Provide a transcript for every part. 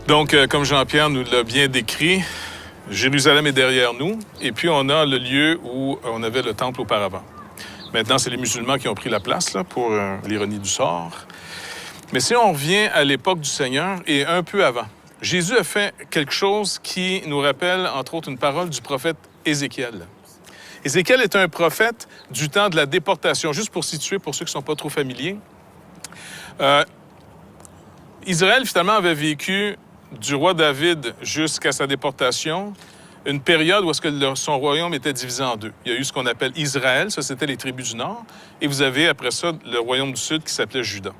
Donc, comme Jean-Pierre nous l'a bien décrit, Jérusalem est derrière nous, et puis on a le lieu où on avait le temple auparavant. Maintenant, c'est les musulmans qui ont pris la place, là, pour l'ironie du sort. Mais si on revient à l'époque du Seigneur et un peu avant, Jésus a fait quelque chose qui nous rappelle, entre autres, une parole du prophète Ézéchiel. Ézéchiel est un prophète du temps de la déportation. Juste pour situer, pour ceux qui ne sont pas trop familiers, Israël, finalement, avait vécu du roi David jusqu'à sa déportation, une période où est-ce que son royaume était divisé en deux. Il y a eu ce qu'on appelle Israël, ça c'était les tribus du Nord, et vous avez après ça le royaume du Sud qui s'appelait Juda.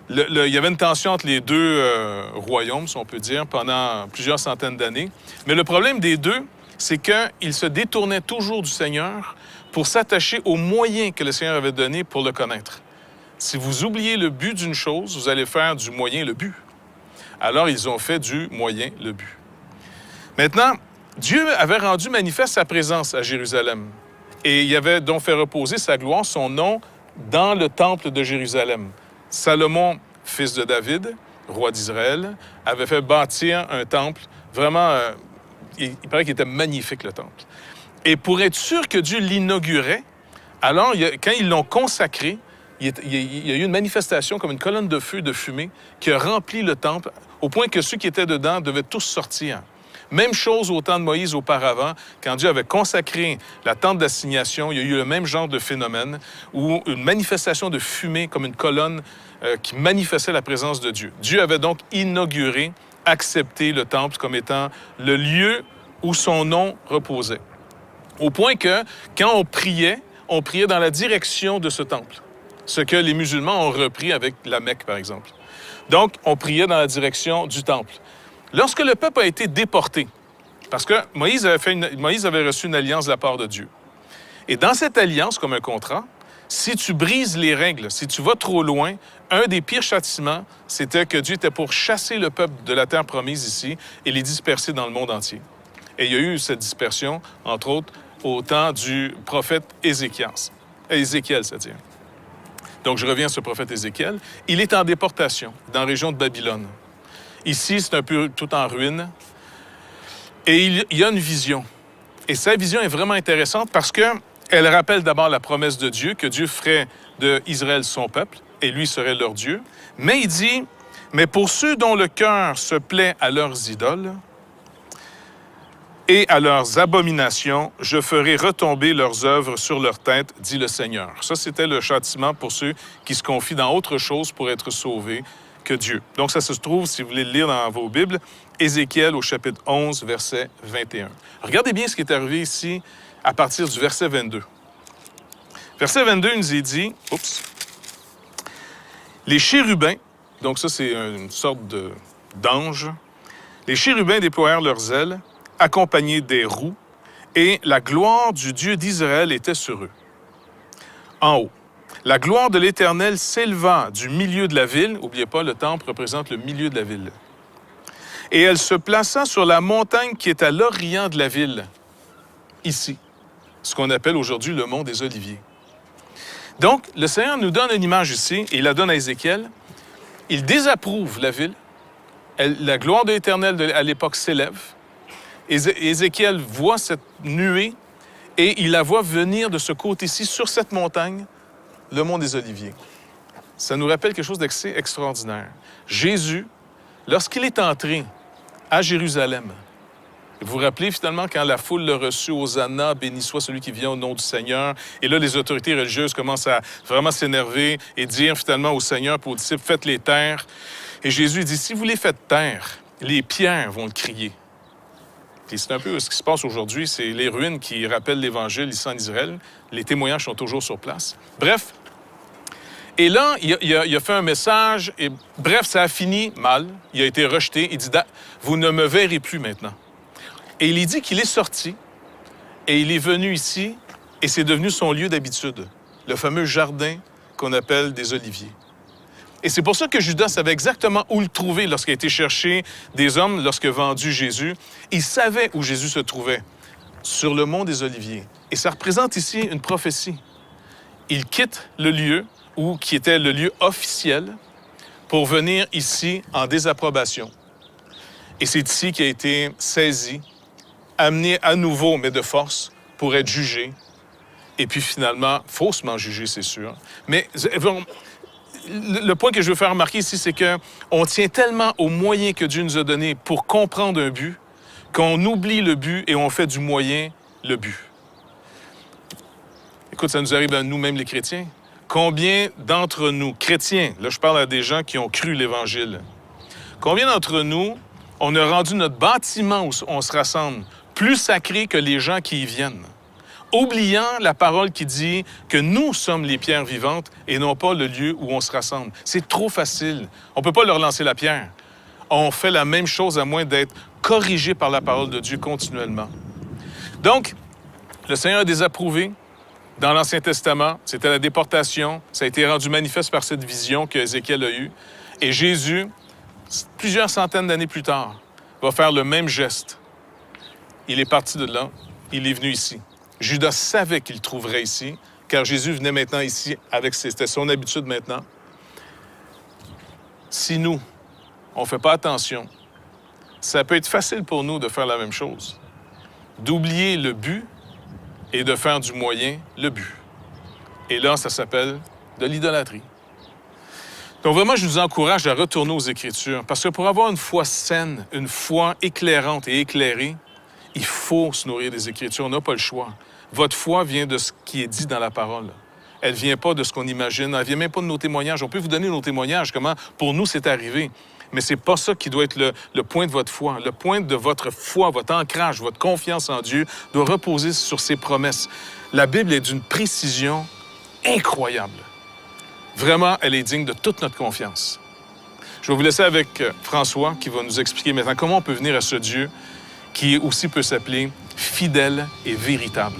Il y avait une tension entre les deux royaumes, si on peut dire, pendant plusieurs centaines d'années. Mais le problème des deux, c'est qu'ils se détournaient toujours du Seigneur pour s'attacher aux moyens que le Seigneur avait donnés pour le connaître. Si vous oubliez le but d'une chose, vous allez faire du moyen le but. Alors, ils ont fait du moyen le but. Maintenant, Dieu avait rendu manifeste sa présence à Jérusalem. Et il avait donc fait reposer sa gloire, son nom, dans le temple de Jérusalem. Salomon, fils de David, roi d'Israël, avait fait bâtir un temple vraiment... il paraît qu'il était magnifique, le temple. Et pour être sûr que Dieu l'inaugurait, alors, quand ils l'ont consacré, il y a eu une manifestation comme une colonne de feu, de fumée, qui a rempli le temple, au point que ceux qui étaient dedans devaient tous sortir. Même chose au temps de Moïse auparavant, quand Dieu avait consacré la tente d'assignation, il y a eu le même genre de phénomène, où une manifestation de fumée, comme une colonne qui manifestait la présence de Dieu. Dieu avait donc inauguré, accepté le temple comme étant le lieu où son nom reposait. Au point que, quand on priait dans la direction de ce temple. Ce que les musulmans ont repris avec la Mecque, par exemple. Donc, on priait dans la direction du temple. Lorsque le peuple a été déporté, parce que Moïse avait reçu une alliance de la part de Dieu. Et dans cette alliance, comme un contrat, si tu brises les règles, si tu vas trop loin, un des pires châtiments, c'était que Dieu était pour chasser le peuple de la terre promise ici et les disperser dans le monde entier. Et il y a eu cette dispersion, entre autres, au temps du prophète Ézéchiel, c'est-à-dire. Donc, je reviens à ce prophète Ézéchiel. Il est en déportation dans la région de Babylone. Ici, c'est un peu tout en ruine. Et il y a une vision. Et sa vision est vraiment intéressante parce qu'elle rappelle d'abord la promesse de Dieu, que Dieu ferait d'Israël son peuple, et lui serait leur Dieu. Mais il dit, « Mais pour ceux dont le cœur se plaît à leurs idoles, et à leurs abominations, je ferai retomber leurs œuvres sur leur tête, dit le Seigneur. » Ça, c'était le châtiment pour ceux qui se confient dans autre chose pour être sauvés que Dieu. Donc, ça se trouve, si vous voulez le lire dans vos Bibles, Ézéchiel au chapitre 11, verset 21. Regardez bien ce qui est arrivé ici à partir du verset 22. Verset 22 il nous est dit, les chérubins, donc ça, c'est une sorte d'ange, les chérubins déployèrent leurs ailes, accompagnés des roues, et la gloire du Dieu d'Israël était sur eux. En haut, la gloire de l'Éternel s'éleva du milieu de la ville. N'oubliez pas, le temple représente le milieu de la ville. Et elle se plaça sur la montagne qui est à l'orient de la ville, ici, ce qu'on appelle aujourd'hui le mont des Oliviers. Donc, le Seigneur nous donne une image ici, et il la donne à Ézéchiel. Il désapprouve la ville. La gloire de l'Éternel à l'époque s'élève. Ézéchiel voit cette nuée et il la voit venir de ce côté-ci, sur cette montagne, le mont des Oliviers. Ça nous rappelle quelque chose d'assez extraordinaire. Jésus, lorsqu'il est entré à Jérusalem, vous vous rappelez finalement quand la foule l'a reçu, Hosanna, béni soit celui qui vient au nom du Seigneur. Et là, les autorités religieuses commencent à vraiment s'énerver et dire finalement au Seigneur, pour aux disciples, faites-les taire. Et Jésus dit, si vous les faites taire, les pierres vont le crier. Et c'est un peu ce qui se passe aujourd'hui, c'est les ruines qui rappellent l'Évangile ici en Israël. Les témoignages sont toujours sur place. Bref. Et là, il a fait un message, et bref, ça a fini mal. Il a été rejeté. Il dit, vous ne me verrez plus maintenant. Et il dit qu'il est sorti, et il est venu ici, et c'est devenu son lieu d'habitude, le fameux jardin qu'on appelle des Oliviers. Et c'est pour ça que Judas savait exactement où le trouver lorsqu'il a été chercher des hommes, lorsqu'il a vendu Jésus. Il savait où Jésus se trouvait, sur le mont des Oliviers. Et ça représente ici une prophétie. Il quitte le lieu, qui était le lieu officiel, pour venir ici en désapprobation. Et c'est ici qu'il a été saisi, amené à nouveau, mais de force, pour être jugé. Et puis finalement, faussement jugé, c'est sûr. Mais le point que je veux faire remarquer ici, c'est qu'on tient tellement aux moyens que Dieu nous a donnés pour comprendre un but, qu'on oublie le but et on fait du moyen le but. Écoute, ça nous arrive à nous-mêmes, les chrétiens. Combien d'entre nous, chrétiens, là je parle à des gens qui ont cru l'Évangile, combien d'entre nous, on a rendu notre bâtiment où on se rassemble plus sacré que les gens qui y viennent, oubliant la parole qui dit que nous sommes les pierres vivantes et non pas le lieu où on se rassemble. C'est trop facile. On ne peut pas leur lancer la pierre. On fait la même chose à moins d'être corrigé par la parole de Dieu continuellement. Donc, le Seigneur a désapprouvé. Dans l'Ancien Testament, c'était la déportation. Ça a été rendu manifeste par cette vision qu'Ézéchiel a eue. Et Jésus, plusieurs centaines d'années plus tard, va faire le même geste. Il est parti de là, il est venu ici. Judas savait qu'il trouverait ici, car Jésus venait maintenant ici, c'était son habitude maintenant. Si nous, on ne fait pas attention, ça peut être facile pour nous de faire la même chose, d'oublier le but et de faire du moyen le but. Et là, ça s'appelle de l'idolâtrie. Donc vraiment, je vous encourage à retourner aux Écritures, parce que pour avoir une foi saine, une foi éclairante et éclairée, il faut se nourrir des Écritures, on n'a pas le choix. Votre foi vient de ce qui est dit dans la parole. Elle ne vient pas de ce qu'on imagine, elle ne vient même pas de nos témoignages. On peut vous donner nos témoignages, comment pour nous c'est arrivé. Mais ce n'est pas ça qui doit être le point de votre foi. Le point de votre foi, votre ancrage, votre confiance en Dieu doit reposer sur ses promesses. La Bible est d'une précision incroyable. Vraiment, elle est digne de toute notre confiance. Je vais vous laisser avec François qui va nous expliquer maintenant comment on peut venir à ce Dieu qui aussi peut s'appeler fidèle et véritable.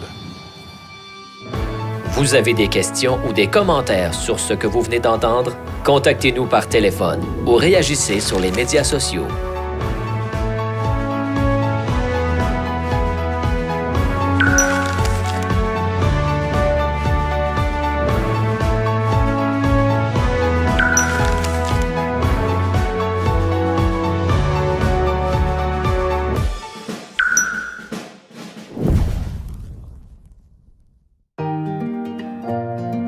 Vous avez des questions ou des commentaires sur ce que vous venez d'entendre? Contactez-nous par téléphone ou réagissez sur les médias sociaux.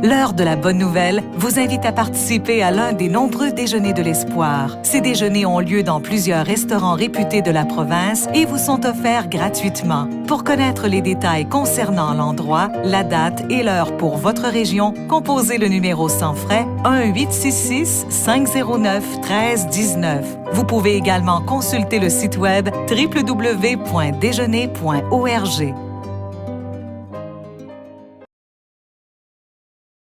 L'heure de la bonne nouvelle vous invite à participer à l'un des nombreux déjeuners de l'espoir. Ces déjeuners ont lieu dans plusieurs restaurants réputés de la province et vous sont offerts gratuitement. Pour connaître les détails concernant l'endroit, la date et l'heure pour votre région, composez le numéro sans frais 1-866-509-1319. Vous pouvez également consulter le site web www.déjeuner.org.